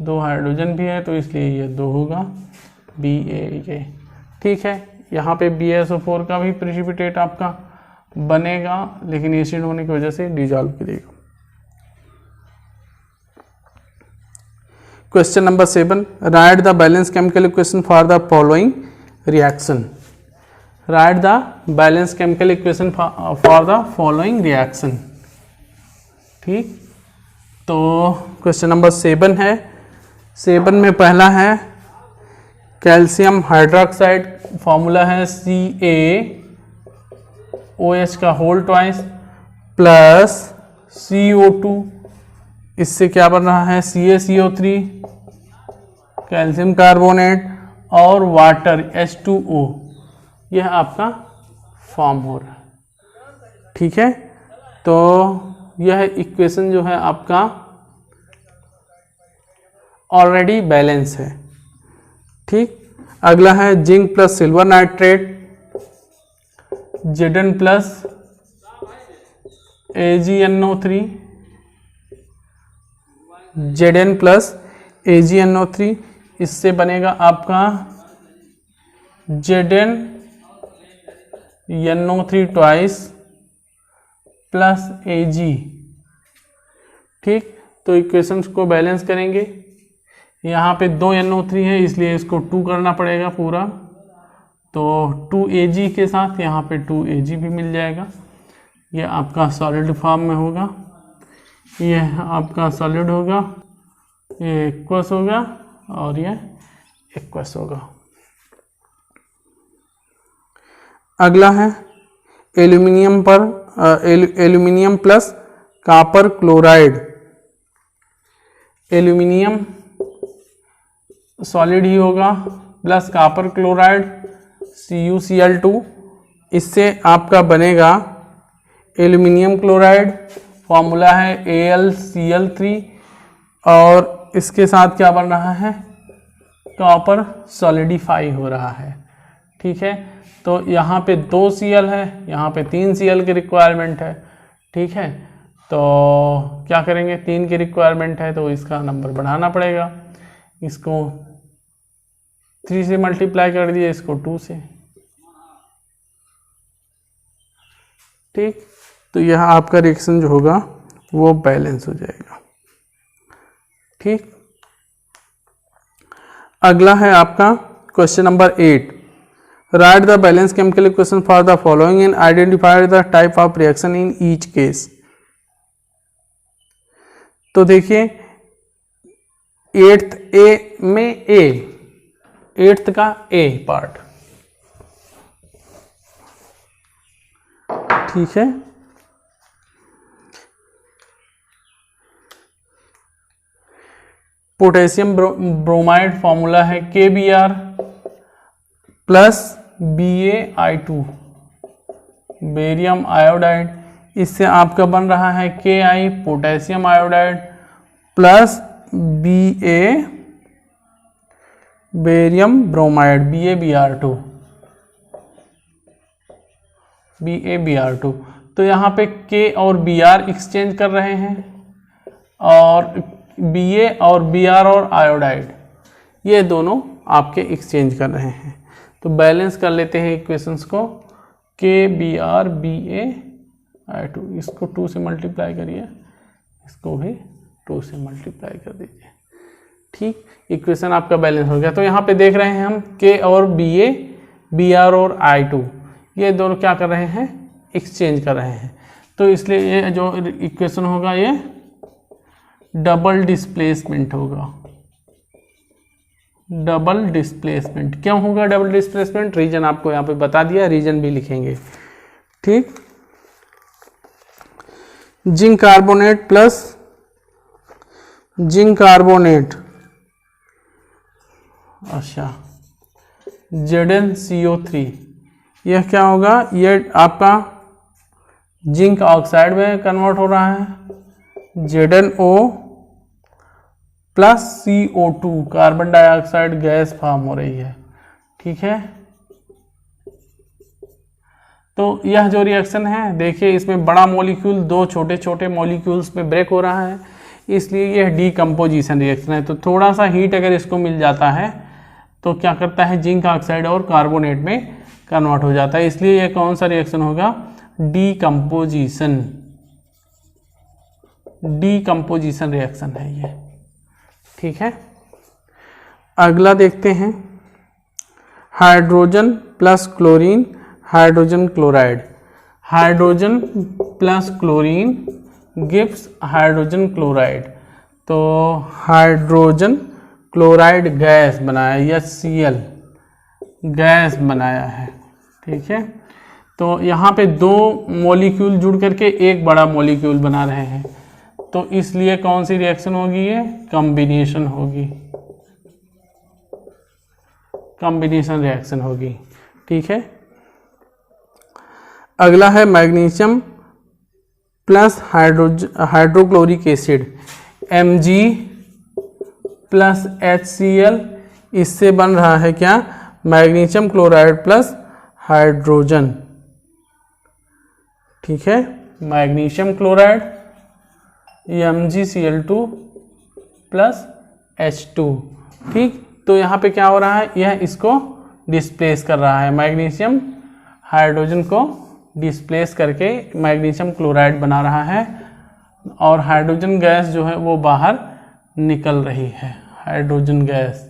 2 हाइड्रोजन भी है, तो इसलिए ये 2 होगा Ba। ठीक है, यहाँ पे BaSO4 का भी प्रेसिपिटेट आपका बनेगा, लेकिन एसिड होने की वजह से डिजॉल्व करेगा। Question number 7, right the balance chemical equation for the following reaction. Right the balance chemical equation for the following reaction. ठीक, तो क्वेश्चन नंबर 7 है। 7 में पहला है कैल्शियम हाइड्रोक्साइड, फॉर्मूला है CaOH का होल ट्वाइस प्लस CO2, इससे क्या बन रहा है CaCO3, कैल्शियम कार्बोनेट और वाटर H2O, यह आपका फॉर्म हो रहा है। ठीक है, तो यह इक्वेशन जो है आपका ऑलरेडी बैलेंस है। ठीक, अगला है zinc plus silver nitrate, Zn plus AgNO3, Zn plus AgNO3, इससे बनेगा आपका ZnNO3 ट्वाइस प्लस Ag। ठीक, तो इक्वेशंस को बैलेंस करेंगे। यहाँ पे 2 NO3 है, इसलिए इसको 2 करना पड़ेगा पूरा, तो 2 Ag के साथ यहाँ पे 2 Ag भी मिल जाएगा। ये आपका सॉलिड फॉर्म में होगा, ये आपका सॉलिड होगा, ये एक्वस होगा और ये एक्वस होगा। अगला है aluminium plus copper chloride. Aluminium solid ही होगा प्लस कॉपर क्लोराइड CuCl2, इससे आपका बनेगा एल्यूमिनियम क्लोराइड, फॉर्मूला है AlCl3, और इसके साथ क्या बन रहा है कॉपर सॉलिडिफाई हो रहा है। ठीक है, तो यहाँ पे 2 Cl है, यहाँ पे 3 Cl की रिक्वायरमेंट है। ठीक है, तो क्या करेंगे, 3 की रिक्वायरमेंट है तो इसका नंबर बढ़ाना पड़ेगा, इसको 3 से मल्टीप्लाई कर दिए, इसको 2 से। ठीक, तो यह आपका रिएक्शन जो होगा वो बैलेंस हो जाएगा। ठीक, अगला है आपका question number 8, right the balance chemical equation for the following and identify the type of reaction in each case. तो देखिए 8th ए में एट्थ का ए पार्ट। ठीक है, पोटेशियम ब्रोमाइड, फॉर्मूला है KBr plus BaI2, barium iodide, इससे आपका बन रहा है Ki, potassium iodide plus Ba, barium bromide BaBr2। तो यहाँ पे K और Br एक्सचेंज कर रहे हैं, और Ba और Br और आयोडाइड ये दोनों आपके एक्सचेंज कर रहे हैं। तो बैलेंस कर लेते हैं इक्वेशंस को, KBr BaI2, इसको 2 से मल्टीप्लाई करिए, इसको भी 2 से मल्टीप्लाई कर दीजिए। ठीक, इक्वेशन आपका बैलेंस हो गया। तो यहाँ पे देख रहे हैं हम K और Ba, Br और I2 ये दोनों क्या कर रहे हैं, एक्सचेंज कर रहे हैं। तो इसलिए ये जो इक्वेशन होगा ये डबल डिस्प्लेसमेंट होगा। डबल डिस्प्लेसमेंट क्यों होगा डबल डिस्प्लेसमेंट, रीजन आपको यहाँ पे बता दिया, रीजन भी लिखेंगे। ठीक, zinc carbonate plus zinc carbonate, अच्छा ZnCO3, यह क्या होगा, यह आपका जिंक ऑक्साइड में कन्वर्ट हो रहा है, ZnO plus CO2 carbon dioxide gas form हो रही है। ठीक है, तो यह जो रिएक्शन है देखिए, इसमें बड़ा मॉलिक्यूल दो छोटे छोटे मॉलिक्यूल्स में ब्रेक हो रहा है, इसलिए यह डीकम्पोजिशन रिएक्शन है। तो थोड़ा सा हीट अगर इसको मिल जाता है तो क्या करता है, जिंक ऑक्साइड और कार्बोनेट में कन्वर्ट हो जाता है, इसलिए यह कौन सा रिएक्शन होगा, डीकम्पोजिशन रिएक्शन है ये। ठीक है, अगला देखते हैं, hydrogen plus chlorine hydrogen chloride. Hydrogen plus chlorine gives hydrogen chloride. तो हाइड्रोजन क्लोराइड गैस बनाया, HCl गैस बनाया है। ठीक है, तो यहाँ पे दो मॉलिक्यूल जुड़ करके एक बड़ा मॉलिक्यूल बना रहे हैं, तो इसलिए कौन सी रिएक्शन होगी, ये कॉम्बिनेशन होगी, कॉम्बिनेशन रिएक्शन होगी। ठीक है, अगला है magnesium plus hydrochloric acid, Mg plus HCl, इससे बन रहा है क्या, मैग्नीशियम क्लोराइड प्लस हाइड्रोजन। ठीक है, magnesium chloride MgCl2 plus H2। ठीक, तो यहाँ पे क्या हो रहा है, यह इसको डिस्प्लेस कर रहा है, मैग्नीशियम हाइड्रोजन को डिस्प्लेस करके मैग्नीशियम क्लोराइड बना रहा है, और हाइड्रोजन गैस जो है वो बाहर निकल रही है, हाइड्रोजन गैस।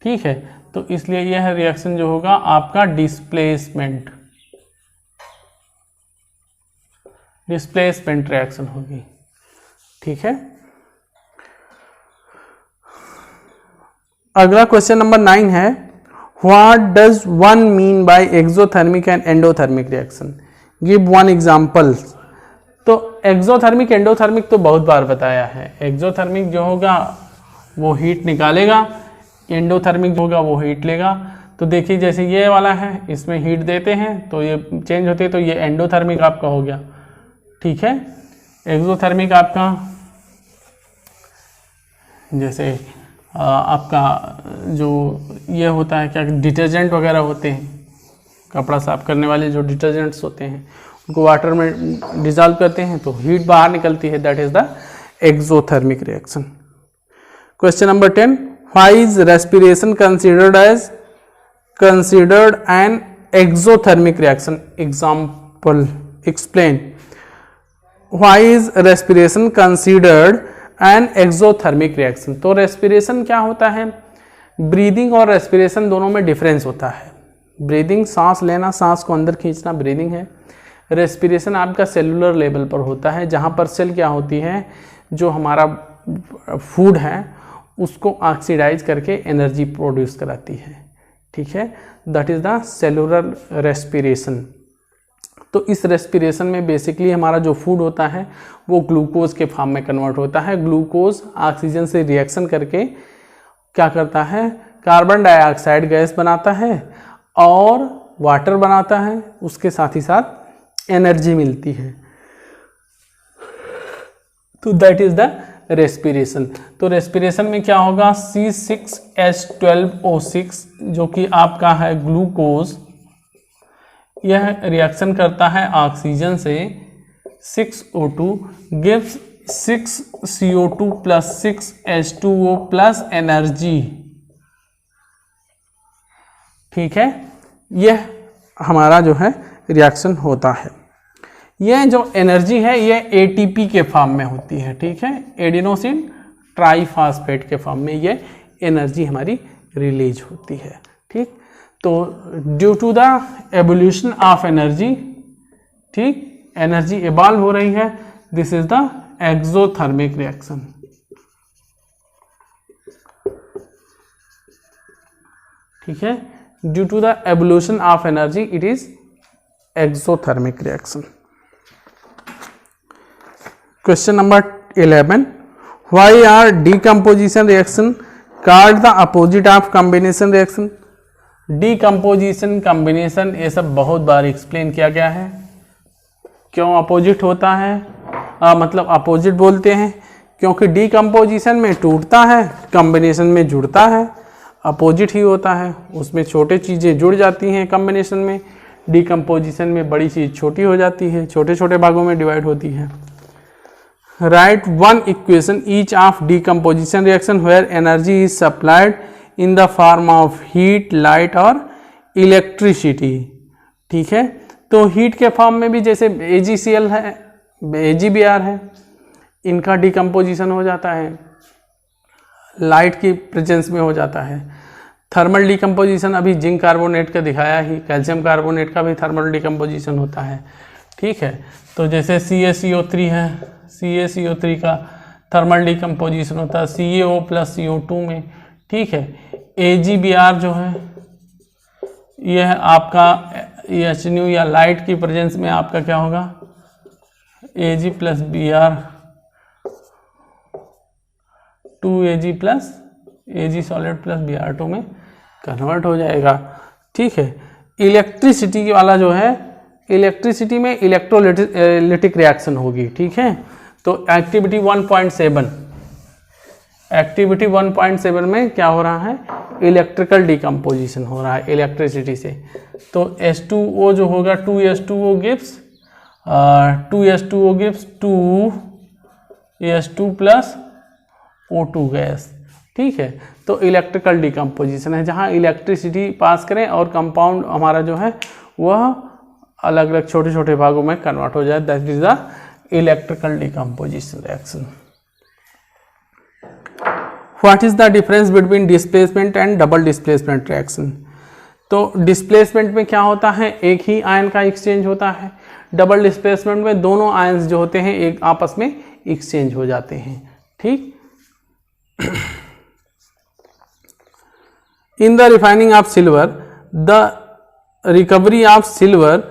ठीक है, तो इसलिए यह रिएक्शन जो होगा आपका डिस्प्लेसमेंट रिएक्शन होगी। ठीक है, अगला क्वेश्चन नंबर 9 है, what does one mean by exothermic and endothermic reaction, give one example. तो एक्सोथर्मिक एंडोथर्मिक तो बहुत बार बताया है। एक्सोथर्मिक जो होगा वो हीट निकालेगा, एंडोथर्मिक जो होगा वो हीट लेगा। तो देखिए जैसे ये वाला है, इसमें हीट देते हैं तो ये चेंज होते हैं, तो ये एंडोथर्मिक आपका हो गया। ठीक है, एक्सोथर्मिक आपका जैसे आपका जो ये होता है क्या, डिटर्जेंट वगैरह होते हैं, कपड़ा साफ करने वाले जो डिटर्जेंट्स होते हैं उनको वाटर में डिजॉल्व करते हैं तो हीट बाहर निकलती है, that is the exothermic reaction. Question number 10, why is respiration considered an exothermic reaction, example explain. Why is respiration considered an exothermic reaction. तो रेस्पिरेशन क्या होता है, ब्रीदिंग और रेस्पिरेशन दोनों में डिफरेंस होता है। ब्रीदिंग सांस लेना, सांस को अंदर खींचना ब्रीदिंग है। रेस्पिरेशन आपका सेलुलर लेवल पर होता है, जहाँ पर सेल क्या होती है, जो हमारा फूड है उसको ऑक्सीडाइज करके एनर्जी प्रोड्यूस कराती है। ठीक है, that is the cellular respiration. तो इस रेस्पिरेशन में बेसिकली हमारा जो फूड होता है वो ग्लूकोज के फॉर्म में कन्वर्ट होता है। ग्लूकोज ऑक्सीजन से रिएक्शन करके क्या करता है, कार्बन डाइऑक्साइड गैस बनाता है और वाटर बनाता है, उसके साथ ही साथ एनर्जी मिलती है। तो दैट इज द रेस्पिरेशन। तो रेस्पिरेशन में क्या होगा, C6H12O6 जो कि आपका है ग्लूकोज, यह रिएक्शन करता है ऑक्सीजन से 6O2 gives 6CO2 plus 6H2O plus energy. ठीक है, यह हमारा जो है रिएक्शन होता है। यह जो एनर्जी है यह ATP के फॉर्म में होती है। ठीक है, एडिनोसिन ट्राइफॉस्फेट के फॉर्म में यह एनर्जी हमारी रिलीज होती है। ठीक, तो due to the evolution of energy, ठीक, एनर्जी इवॉल्व हो रही है, this is the exothermic reaction. ठीक है, due to the evolution of energy it is exothermic reaction. Question number 11, why are decomposition reaction called the opposite of combination reaction. Decomposition, combination, ये सब बहुत बार एक्सप्लेन किया गया है, क्यों अपोजिट होता है मतलब अपोजिट बोलते हैं, क्योंकि डीकम्पोजिशन में टूटता है, कॉम्बिनेशन में जुड़ता है, अपोजिट ही होता है। उसमें छोटे चीज़ें जुड़ जाती हैं कॉम्बिनेशन में, डीकम्पोजिशन में बड़ी चीज़ छोटी हो जाती है, छोटे छोटे भागों में डिवाइड होती है। Write one equation each of decomposition reaction where energy is supplied in the form of heat, light और इलेक्ट्रिसिटी। ठीक है, तो हीट के फॉर्म में भी जैसे AgCl है, AgBr है, इनका डीकम्पोजिशन हो जाता है, लाइट की प्रेजेंस में हो जाता है। थर्मल डीकम्पोजिशन अभी जिंक कार्बोनेट का दिखाया ही, कैल्शियम कार्बोनेट का भी थर्मल डीकम्पोजिशन होता है। ठीक है, तो जैसे CaCO3 है, CaCO3 का थर्मल डीकम्पोजिशन होता है CaO प्लस CO2 में। ठीक है, AgBr जो है यह आपका HNu या लाइट की प्रेजेंस में आपका क्या होगा, Ag plus Br 2Ag plus Ag solid plus Br2 में कन्वर्ट हो जाएगा। ठीक है, इलेक्ट्रिसिटी वाला जो है, इलेक्ट्रिसिटी में इलेक्ट्रोलिटिक रिएक्शन होगी। ठीक है, तो एक्टिविटी 1.7 में क्या हो रहा है, इलेक्ट्रिकल डीकम्पोजिशन हो रहा है इलेक्ट्रिसिटी से। तो H2O जो होगा 2H2O gives 2H2 plus O2 gas. ठीक है, तो इलेक्ट्रिकल डीकम्पोजिशन है, जहाँ इलेक्ट्रिसिटी पास करें और कंपाउंड हमारा जो है वह अलग अलग छोटे छोटे भागों में कन्वर्ट हो जाए, that is the electrical decomposition reaction. What is the difference between displacement and double displacement reaction? तो डिस्प्लेसमेंट में क्या होता है, एक ही आयन का एक्सचेंज होता है। डबल डिस्प्लेसमेंट में दोनों आयन्स जो होते हैं एक आपस में एक्सचेंज हो जाते हैं। ठीक, in the refining of silver, the recovery of silver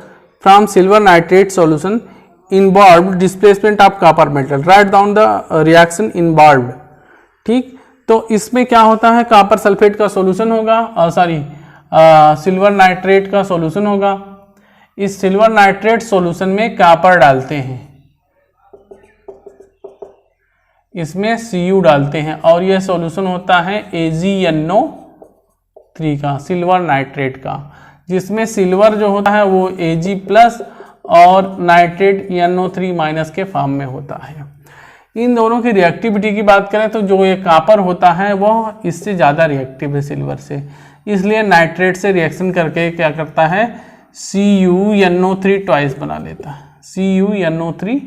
from silver nitrate solution involved displacement of copper metal. Write down the reaction involved. ठीक, तो इसमें क्या होता है, कॉपर सल्फेट का सॉल्यूशन होगा, सिल्वर नाइट्रेट का सॉल्यूशन होगा। इस सिल्वर नाइट्रेट सॉल्यूशन में कॉपर डालते हैं, इसमें Cu डालते हैं, और यह सॉल्यूशन होता है AgNO3 का, सिल्वर नाइट्रेट का, जिसमें सिल्वर जो होता है वो Ag प्लस और नाइट्रेट NO3 माइनस के फॉर्म में होता है। इन दोनों की रिएक्टिविटी की बात करें तो जो ये कॉपर होता है वह इससे ज़्यादा रिएक्टिव है सिल्वर से, इसलिए नाइट्रेट से रिएक्शन करके क्या करता है, CuNO3 ट्वाइस बना लेता है, CuNO3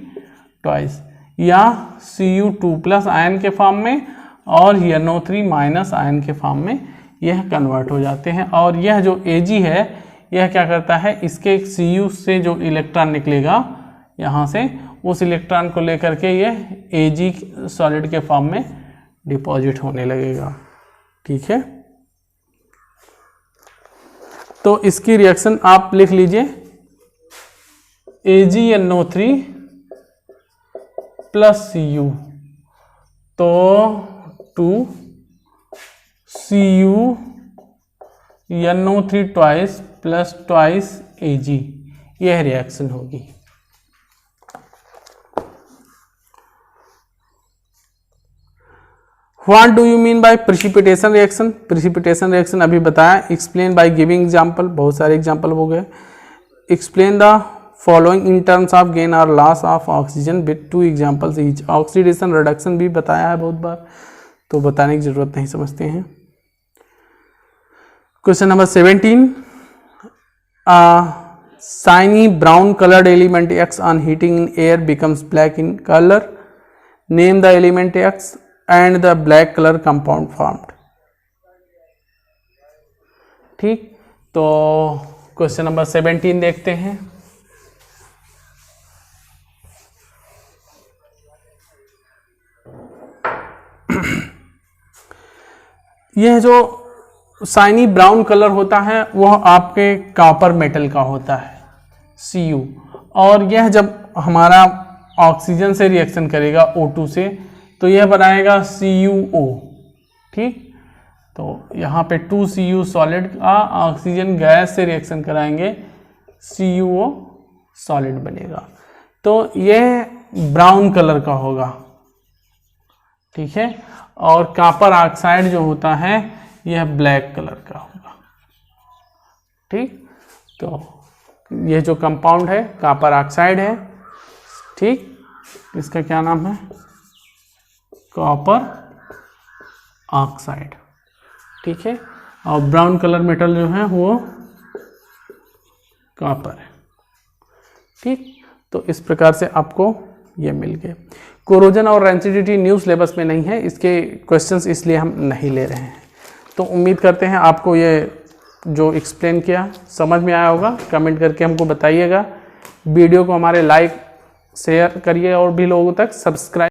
ट्वाइस, या Cu2 प्लस आयन के फॉर्म में और NO3 माइनस आयन के फॉर्म में यह कन्वर्ट हो जाते हैं। और यह जो Ag है यह क्या करता है, इसके Cu से जो इलेक्ट्रॉन निकलेगा यहाँ से, उस इलेक्ट्रॉन को लेकर के यह Ag सॉलिड के फॉर्म में डिपॉजिट होने लगेगा। ठीक है, तो इसकी रिएक्शन आप लिख लीजिए, AgNO3 प्लस Cu, तो 2CuNO3 twice plus twice Ag, यह रिएक्शन होगी। What do you mean by precipitation reaction? Precipitation reaction अभी बताया, एक्सप्लेन बाय गिविंग एग्जाम्पल, बहुत सारे एग्जाम्पल हो गए। Explain the following in terms of gain और loss of oxygen with 2 examples each. Oxidation reduction भी बताया है बहुत बार, तो बताने की जरूरत नहीं, समझते हैं। Question number 17, shiny brown colored element X on heating in air becomes black in color. Name the element X and the black color compound formed. ठीक, तो क्वेश्चन नंबर 17 देखते हैं। यह जो शाइनी ब्राउन कलर होता है वह आपके कॉपर मेटल का होता है Cu, और यह जब हमारा ऑक्सीजन से रिएक्शन करेगा O2 से तो यह बनाएगा CuO। ठीक, तो यहाँ पे 2Cu सॉलिड का ऑक्सीजन गैस से रिएक्शन कराएंगे, CuO सॉलिड बनेगा। तो यह ब्राउन कलर का होगा, ठीक है। और कॉपर ऑक्साइड जो होता है यह ब्लैक कलर का होगा, ठीक। तो यह जो कंपाउंड है कॉपर ऑक्साइड है, ठीक। इसका क्या नाम है? कॉपर ऑक्साइड, ठीक है। और ब्राउन कलर मेटल जो है वो कॉपर है, ठीक। तो इस प्रकार से आपको ये मिल गए। कोरोजन और रेंसिडिटी न्यू सिलेबस में नहीं है, इसके क्वेश्चंस इसलिए हम नहीं ले रहे हैं। तो उम्मीद करते हैं आपको ये जो एक्सप्लेन किया समझ में आया होगा। कमेंट करके हमको बताइएगा। वीडियो को हमारे लाइक शेयर करिए और भी लोगों तक सब्सक्राइब